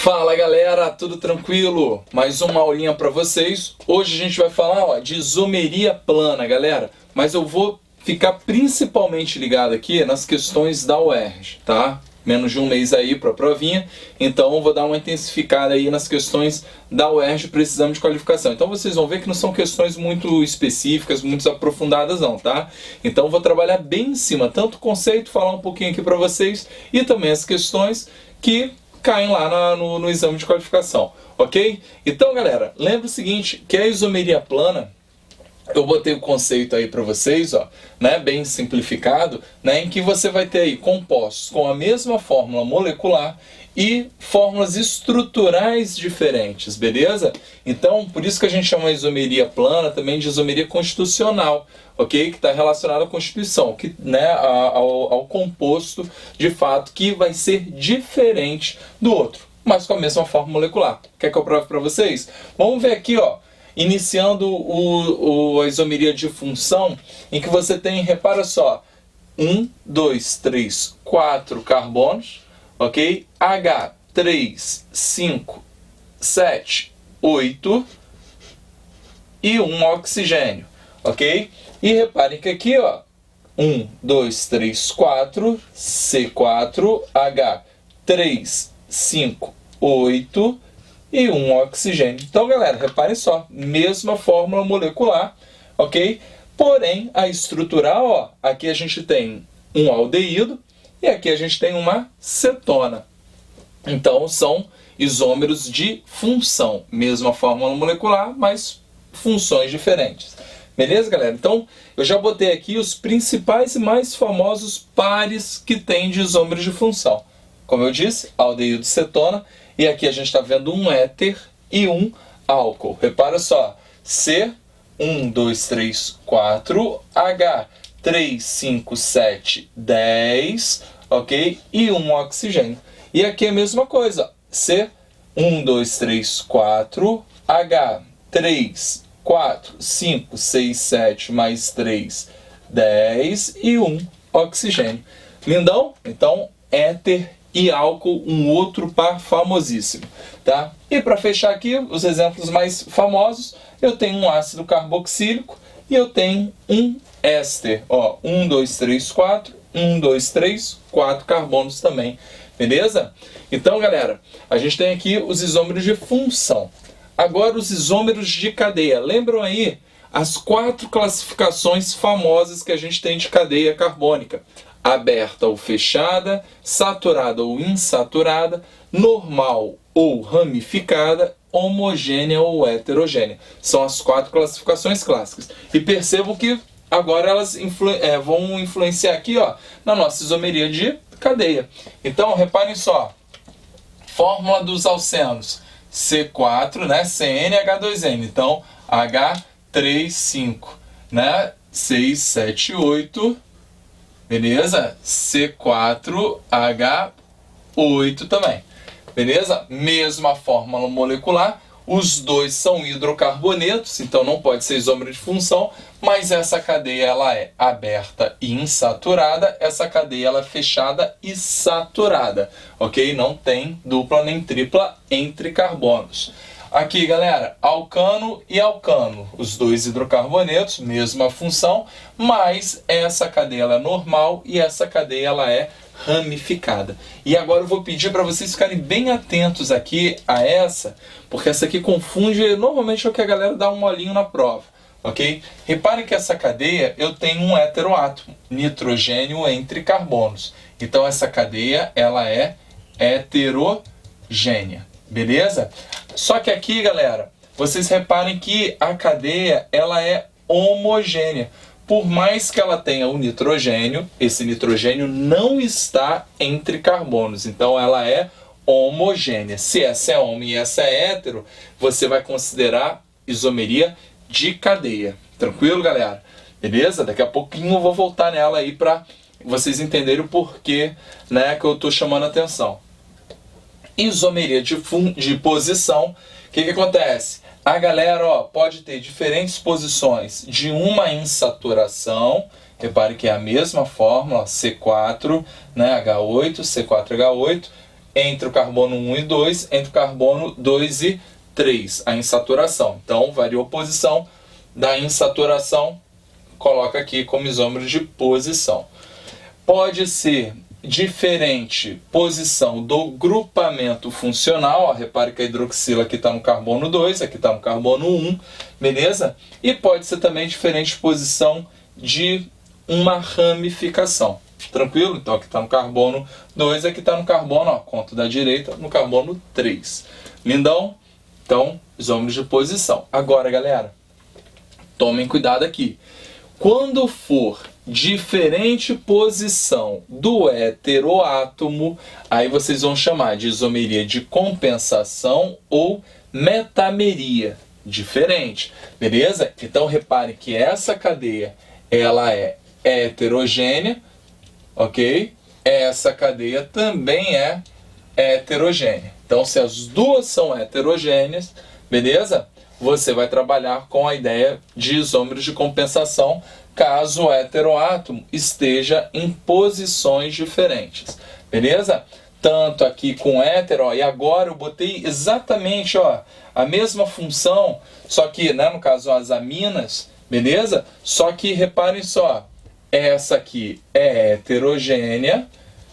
Fala galera, tudo tranquilo? Mais uma aulinha para vocês. Hoje a gente vai falar de isomeria plana, galera. Mas eu vou ficar principalmente ligado aqui nas questões da UERJ, tá? Menos de um mês aí para a provinha, então eu vou dar uma intensificada aí nas questões da UERJ precisando de qualificação. Então vocês vão ver que não são questões muito específicas, muito aprofundadas não, tá? Então eu vou trabalhar bem em cima, tanto o conceito, falar um pouquinho aqui para vocês e também as questões que caem lá no exame de qualificação, ok? Então, galera, lembra o seguinte, que a isomeria plana, eu botei o conceito aí para vocês, né, bem simplificado, né, em que você vai ter aí compostos com a mesma fórmula molecular e fórmulas estruturais diferentes, beleza? Então, por isso que a gente chama a isomeria plana também de isomeria constitucional, ok? Que está relacionada à Constituição, que, né, ao composto, de fato, que vai ser diferente do outro, mas com a mesma fórmula molecular. Quer que eu prove para vocês? Vamos ver aqui, iniciando a isomeria de função, em que você tem, repara só, 1, 2, 3, 4 carbonos, ok? H, 3, 5, 7, 8 e 1 oxigênio, ok? E reparem que aqui, 1, 2, 3, 4, C4, H, 3, 5, 8 e 1 oxigênio. Então, galera, reparem só, mesma fórmula molecular, ok? Porém, a estrutural, aqui a gente tem um aldeído e aqui a gente tem uma cetona. Então, são isômeros de função. Mesma fórmula molecular, mas funções diferentes. Beleza, galera? Então, eu já botei aqui os principais e mais famosos pares que tem de isômeros de função. Como eu disse, aldeído e cetona. E aqui a gente está vendo um éter e um álcool. Repara só, C, 1, 2, 3, 4, H, 3, 5, 7, 10, ok? E um oxigênio. E aqui é a mesma coisa, C, 1, 2, 3, 4, H, 3, 4, 5, 6, 7, mais 3, 10 e 1 oxigênio. Lindão? Então, éter e álcool, um outro par famosíssimo, tá? E para fechar aqui, os exemplos mais famosos, eu tenho um ácido carboxílico e eu tenho um éster, 1, 2, 3, 4, 1, 2, 3, 4 carbonos também, beleza? Então, galera, a gente tem aqui os isômeros de função. Agora, os isômeros de cadeia. Lembram aí as 4 classificações famosas que a gente tem de cadeia carbônica? Aberta ou fechada, saturada ou insaturada, normal ou ramificada, homogênea ou heterogênea. São as 4 classificações clássicas. E percebam que agora elas vão influenciar aqui na nossa isomeria de cadeia. Então, reparem só, fórmula dos alcenos, C4, né, CnH2n. Então, H3,5, né, 6, 7, 8... beleza? C4H8 também. Beleza? Mesma fórmula molecular. Os dois são hidrocarbonetos, então não pode ser isômero de função, mas essa cadeia ela é aberta e insaturada, essa cadeia ela é fechada e saturada, ok? Não tem dupla nem tripla entre carbonos. Aqui, galera, alcano e alcano, os dois hidrocarbonetos, mesma função, mas essa cadeia ela é normal e essa cadeia ela é ramificada. E agora eu vou pedir para vocês ficarem bem atentos aqui a essa, porque essa aqui confunde, normalmente é o que a galera dá um molinho na prova, ok? Reparem que essa cadeia eu tenho um heteroátomo, nitrogênio entre carbonos. Então essa cadeia ela é heterogênea, beleza? Só que aqui, galera, vocês reparem que a cadeia ela é homogênea. Por mais que ela tenha o nitrogênio, esse nitrogênio não está entre carbonos. Então ela é homogênea. Se essa é homo e essa é hétero, você vai considerar isomeria de cadeia. Tranquilo, galera? Beleza? Daqui a pouquinho eu vou voltar nela aí para vocês entenderem o porquê, né, que eu estou chamando a atenção. Isomeria de posição, o que acontece? A galera pode ter diferentes posições de uma insaturação, repare que é a mesma fórmula, C4, né, H8, C4H8, entre o carbono 1 e 2, entre o carbono 2 e 3, a insaturação. Então, variou a posição da insaturação, coloca aqui como isômero de posição. Pode ser diferente posição do grupamento funcional, ó, repare que a hidroxila aqui está no carbono 2, aqui está no carbono 1, beleza? E pode ser também diferente posição de uma ramificação, tranquilo? Então aqui está no carbono 2, aqui está no carbono, ó, conto da direita, no carbono 3. Lindão? Então, isômeros de posição. Agora, galera, tomem cuidado aqui. Quando for diferente posição do heteroátomo, aí vocês vão chamar de isomeria de compensação ou metameria. Diferente, beleza? Então reparem que essa cadeia, ela é heterogênea, ok? Essa cadeia também é heterogênea. Então se as duas são heterogêneas, beleza? Você vai trabalhar com a ideia de isômeros de compensação, caso o heteroátomo esteja em posições diferentes, beleza? Tanto aqui com hétero, ó, e agora eu botei exatamente, ó, a mesma função, só que, né, no caso, as aminas, beleza? Só que reparem só, essa aqui é heterogênea,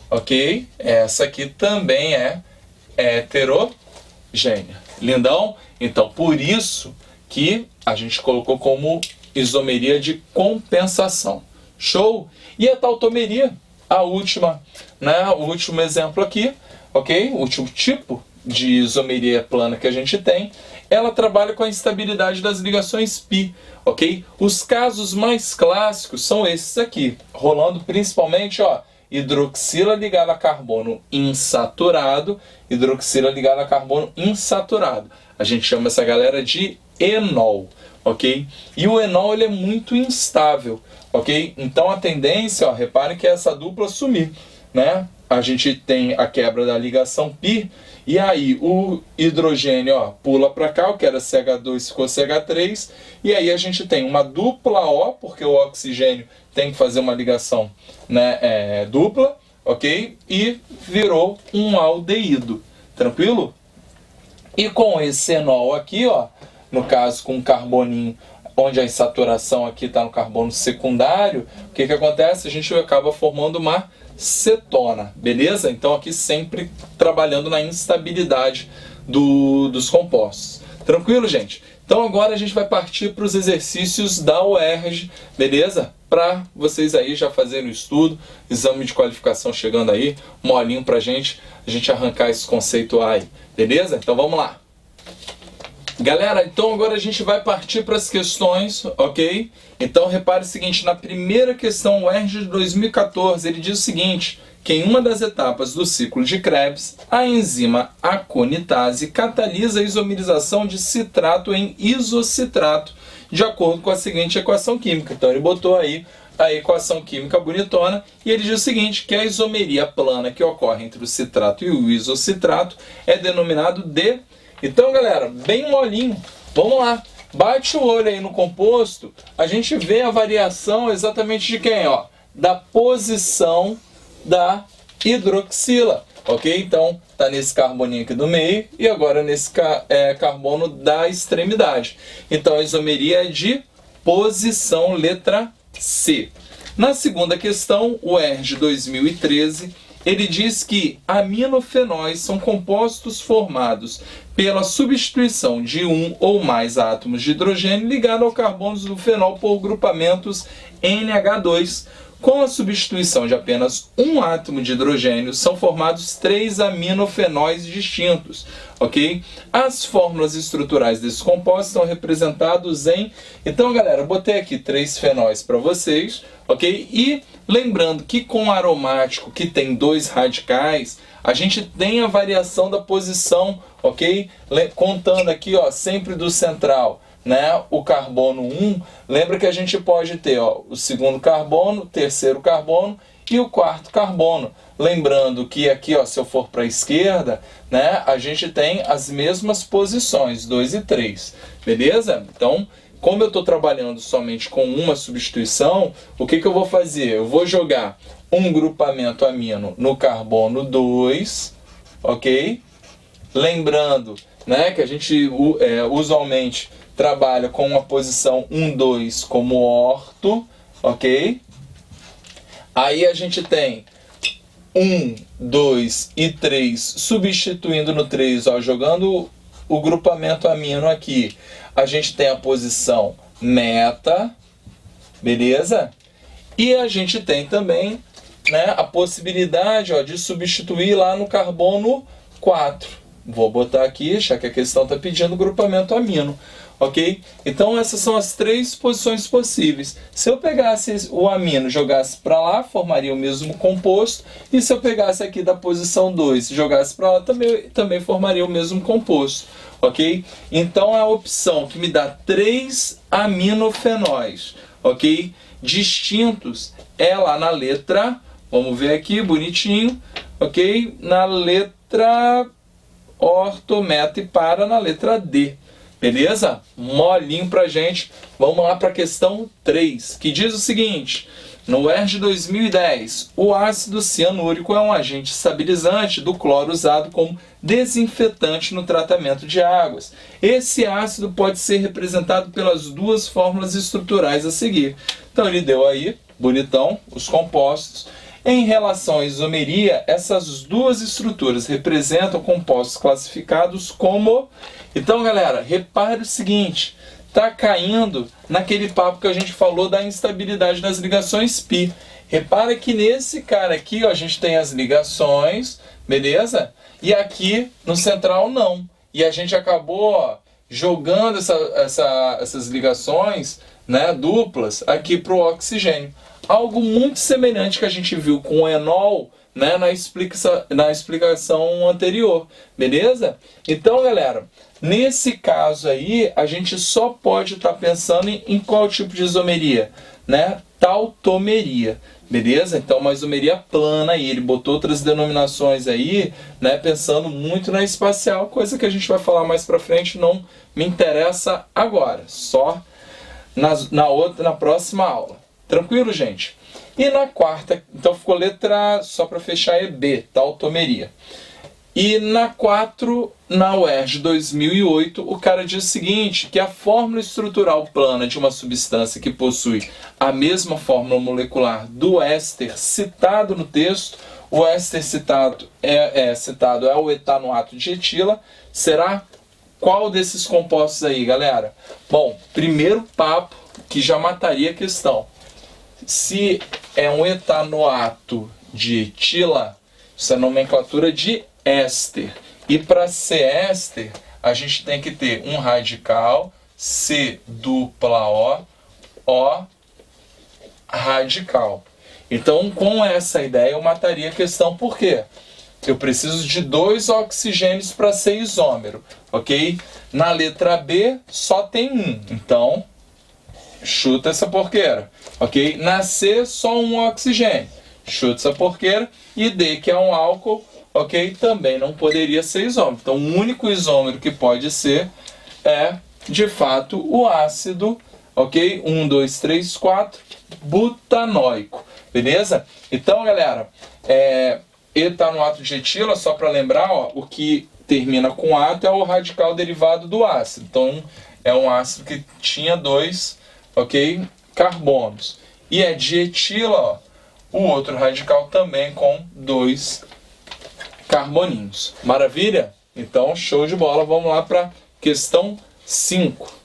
ok? Essa aqui também é heterogênea. Lindão? Então, por isso que a gente colocou como isomeria de compensação. Show? E a tautomeria, a última, né, o último exemplo aqui, ok? O último tipo de isomeria plana que a gente tem, ela trabalha com a instabilidade das ligações π, ok? Os casos mais clássicos são esses aqui, rolando principalmente, ó, hidroxila ligada a carbono insaturado, hidroxila ligada a carbono insaturado. A gente chama essa galera de enol, ok? E o enol, ele é muito instável, ok? Então a tendência, ó, reparem que é essa dupla sumir, né? A gente tem a quebra da ligação π, e aí o hidrogênio, ó, pula para cá, o que era CH2 ficou CH3, e aí a gente tem uma dupla O, porque o oxigênio tem que fazer uma ligação, né, dupla, ok? E virou um aldeído, tranquilo? E com esse enol aqui, ó, no caso com o carboninho, onde a insaturação aqui está no carbono secundário, o que acontece? A gente acaba formando uma cetona, beleza? Então aqui sempre trabalhando na instabilidade dos compostos. Tranquilo, gente? Então agora a gente vai partir para os exercícios da UERJ, beleza? Para vocês aí já fazerem o estudo, exame de qualificação chegando aí, molinho para a gente arrancar esse conceito aí, beleza? Então vamos lá. Galera, então agora a gente vai partir para as questões, ok? Então repare o seguinte, na primeira questão, o UERJ de 2014, ele diz o seguinte, que em uma das etapas do ciclo de Krebs, a enzima aconitase catalisa a isomerização de citrato em isocitrato, de acordo com a seguinte equação química. Então ele botou aí a equação química bonitona, e ele diz o seguinte, que a isomeria plana que ocorre entre o citrato e o isocitrato é denominado de... Então, galera, bem molinho, vamos lá. Bate o olho aí no composto, a gente vê a variação exatamente de quem, ó? Da posição da hidroxila, ok? Então, tá nesse carboninho aqui do meio e agora nesse carbono da extremidade. Então, a isomeria é de posição, letra C. Na segunda questão, o UERJ 2013, ele diz que aminofenóis são compostos formados pela substituição de um ou mais átomos de hidrogênio ligado ao carbono do fenol por grupamentos NH2. Com a substituição de apenas um átomo de hidrogênio, são formados 3 aminofenóis distintos, ok? As fórmulas estruturais desses compostos estão representados em... Então, galera, eu botei aqui 3 fenóis para vocês, ok? E lembrando que com aromático que tem 2 radicais, a gente tem a variação da posição, ok? Contando aqui, ó, sempre do central, né, o carbono 1, lembra que a gente pode ter, ó, o segundo carbono, o terceiro carbono e o quarto carbono. Lembrando que aqui, ó, se eu for para a esquerda, né, a gente tem as mesmas posições, 2 e 3, beleza? Então, como eu estou trabalhando somente com uma substituição, o que eu vou fazer? Eu vou jogar um grupamento amino no carbono 2, ok? Lembrando, né, que a gente usualmente trabalha com a posição 1, 2 como orto, ok? Aí a gente tem 1, 2 e 3 substituindo no 3, ó, jogando o grupamento amino aqui. A gente tem a posição meta, beleza? E a gente tem também, né, a possibilidade, ó, de substituir lá no carbono 4. Vou botar aqui, já que a questão está pedindo grupamento amino, ok? Então essas são as 3 posições possíveis. Se eu pegasse o amino e jogasse para lá, formaria o mesmo composto. E se eu pegasse aqui da posição 2 e jogasse para lá, também formaria o mesmo composto, ok? Então a opção que me dá 3 aminofenóis, ok? Distintos é lá na letra, vamos ver aqui, bonitinho, ok? Na letra orto, meta e para na letra D. Beleza? Molinho pra gente. Vamos lá para a questão 3, que diz o seguinte: no UERJ 2010, o ácido cianúrico é um agente estabilizante do cloro usado como desinfetante no tratamento de águas. Esse ácido pode ser representado pelas 2 fórmulas estruturais a seguir. Então ele deu aí, bonitão, os compostos. Em relação à isomeria, essas 2 estruturas representam compostos classificados como... Então, galera, repare o seguinte, tá caindo naquele papo que a gente falou da instabilidade das ligações π. Repara que nesse cara aqui, ó, a gente tem as ligações, beleza? E aqui no central não. E a gente acabou, ó, jogando essas ligações, né, duplas aqui para o oxigênio. Algo muito semelhante que a gente viu com o enol, né, na explicação anterior, beleza? Então, galera, nesse caso aí, a gente só pode estar pensando em qual tipo de isomeria, né? Tautomeria, beleza? Então, uma isomeria plana aí, ele botou outras denominações aí, né, pensando muito na espacial, coisa que a gente vai falar mais pra frente, não me interessa agora, só na próxima aula. Tranquilo, gente? E na quarta, então ficou letra, só para fechar, é B, tautomeria. E na 4, na UERJ 2008, o cara diz o seguinte, que a fórmula estrutural plana de uma substância que possui a mesma fórmula molecular do éster citado no texto, o éster citado é o etanoato de etila, será qual desses compostos aí, galera? Bom, primeiro papo que já mataria a questão. Se é um etanoato de etila, isso é nomenclatura de éster. E para ser éster, a gente tem que ter um radical, C dupla O radical. Então, com essa ideia, eu mataria a questão. Por quê? Eu preciso de 2 oxigênios para ser isômero, ok? Na letra B, só tem 1. Então, chuta essa porqueira, ok? Na C, só 1 oxigênio. Chuta essa porqueira. E D, que é um álcool, ok? Também não poderia ser isômero. Então, o único isômero que pode ser é, de fato, o ácido, ok? 1, 2, 3, 4, butanóico. Beleza? Então, galera, etanoato de etila, só para lembrar, ó, o que termina com ato é o radical derivado do ácido. Então, é um ácido que tinha 2, ok, carbonos. E é de etila, ó, o outro radical também com 2 carboninhos. Maravilha? Então, show de bola. Vamos lá para questão 5.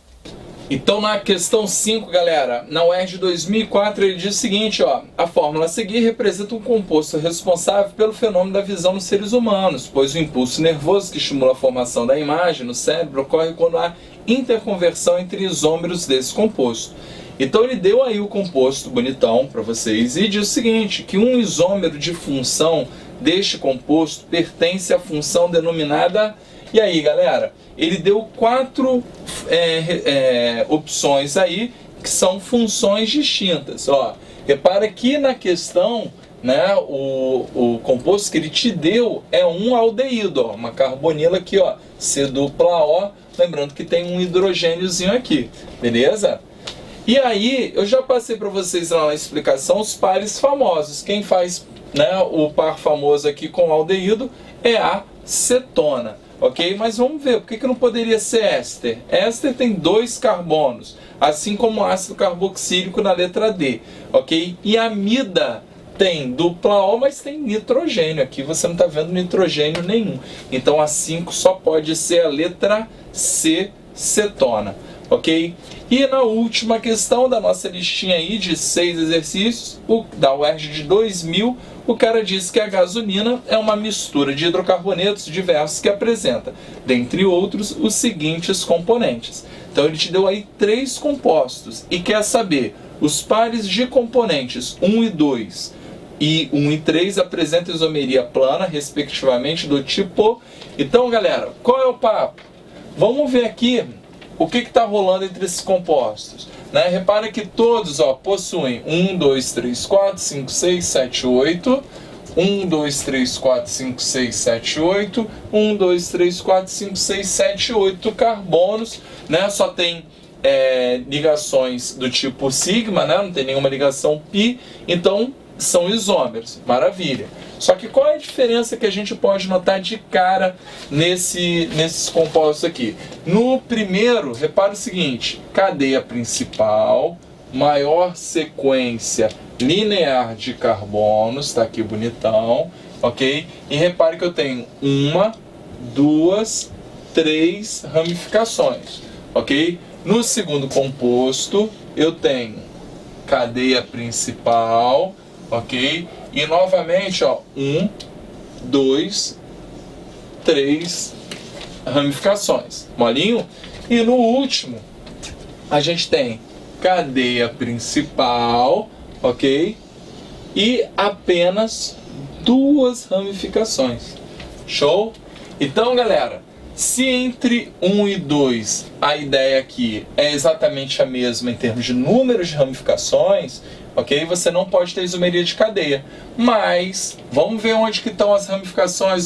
Então, na questão 5, galera, na UERJ 2004, ele diz o seguinte, ó, a fórmula a seguir representa um composto responsável pelo fenômeno da visão nos seres humanos, pois o impulso nervoso que estimula a formação da imagem no cérebro ocorre quando há interconversão entre isômeros desse composto. Então, ele deu aí o composto bonitão para vocês e diz o seguinte, que um isômero de função deste composto pertence à função denominada... E aí, galera, ele deu 4 opções aí, que são funções distintas. Ó, repara que na questão, né, o composto que ele te deu é um aldeído, ó, uma carbonila aqui, ó, C dupla O, lembrando que tem um hidrogêniozinho aqui, beleza? E aí, eu já passei para vocês lá na explicação os pares famosos. Quem faz, né, o par famoso aqui com aldeído é a cetona, ok? Mas vamos ver, por que não poderia ser éster? Éster tem 2 carbonos, assim como o ácido carboxílico na letra D, ok? E amida tem dupla O, mas tem nitrogênio. Aqui você não está vendo nitrogênio nenhum. Então a 5 só pode ser a letra C, cetona, ok? E na última questão da nossa listinha aí de 6 exercícios, da UERJ de 2000, o cara disse que a gasolina é uma mistura de hidrocarbonetos diversos que apresenta, dentre outros, os seguintes componentes. Então ele te deu aí 3 compostos e quer saber os pares de componentes 1 e 2 e 1 e 3 apresentam isomeria plana, respectivamente, do tipo... Então, galera, qual é o papo? Vamos ver aqui o que está rolando entre esses compostos. Né? Repara que todos possuem 1, 2, 3, 4, 5, 6, 7, 8. 1, 2, 3, 4, 5, 6, 7, 8. 1, 2, 3, 4, 5, 6, 7, 8 carbonos. Né? Só tem ligações do tipo sigma, né? Não tem nenhuma ligação pi. Então, são isômeros. Maravilha. Só que qual é a diferença que a gente pode notar de cara nesses compostos aqui? No primeiro, repara o seguinte: cadeia principal, maior sequência linear de carbonos, tá aqui bonitão, ok? E repare que eu tenho 1, 2, 3 ramificações, ok? No segundo composto, eu tenho cadeia principal, ok? E novamente, 1, 2, 3 ramificações. Molinho? E no último, a gente tem cadeia principal, ok? E apenas 2 ramificações. Show? Então, galera, se entre 1 e 2 a ideia aqui é exatamente a mesma em termos de número de ramificações, ok? Você não pode ter isomeria de cadeia. Mas, vamos ver onde que estão as ramificações,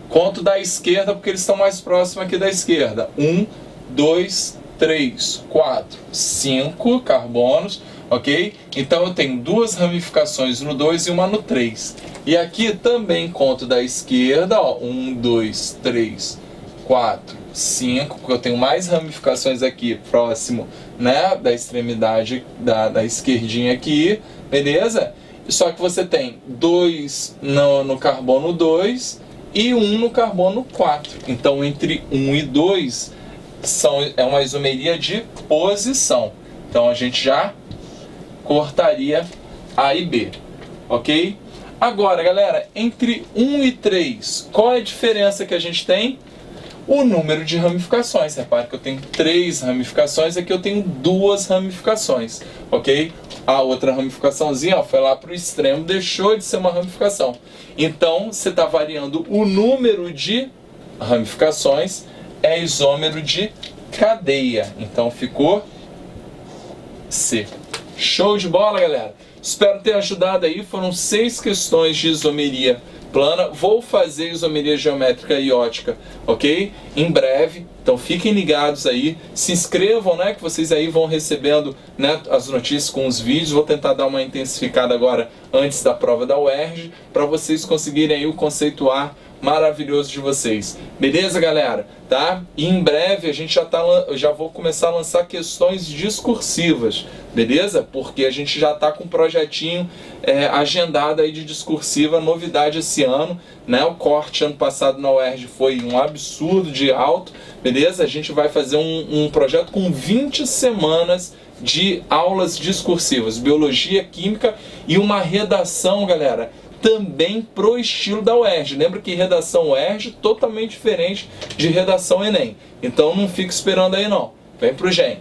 Conto da esquerda, porque eles estão mais próximos aqui da esquerda. 1, 2, 3, 4, 5 carbonos, ok? Então eu tenho 2 ramificações no 2 e uma no 3. E aqui também conto da esquerda, 1, 2, 3, 4, 5, porque eu tenho mais ramificações aqui próximo, né, da extremidade da esquerdinha aqui, beleza? Só que você tem 2 no carbono 2 e 1 no carbono 4. Então entre 1 e 2 é uma isomeria de posição. Então a gente já cortaria A e B, ok? Agora, galera, entre 1 e 3, qual é a diferença que a gente tem? O número de ramificações. Repare que eu tenho 3 ramificações, aqui eu tenho 2 ramificações, ok? A outra ramificaçãozinha foi lá para o extremo, deixou de ser uma ramificação. Então, você está variando o número de ramificações, é isômero de cadeia. Então, ficou C. Show de bola, galera? Espero ter ajudado aí. Foram 6 questões de isomeria plana. Vou fazer isomeria geométrica e ótica, ok? Em breve. Então fiquem ligados aí. Se inscrevam, né? Que vocês aí vão recebendo, né, as notícias com os vídeos. Vou tentar dar uma intensificada agora antes da prova da UERJ, para vocês conseguirem aí o conceito A maravilhoso de vocês. Beleza, galera? Tá? E em breve a gente já vou começar a lançar questões discursivas, beleza? Porque a gente já tá com um projetinho agendado aí de discursiva, novidade esse ano, né? O corte ano passado na UERJ foi um absurdo de alto, beleza? A gente vai fazer um projeto com 20 semanas de aulas discursivas, biologia, química e uma redação, galera, também pro estilo da UERJ. Lembra que redação UERJ totalmente diferente de redação Enem. Então não fique esperando aí não. Vem pro Gen.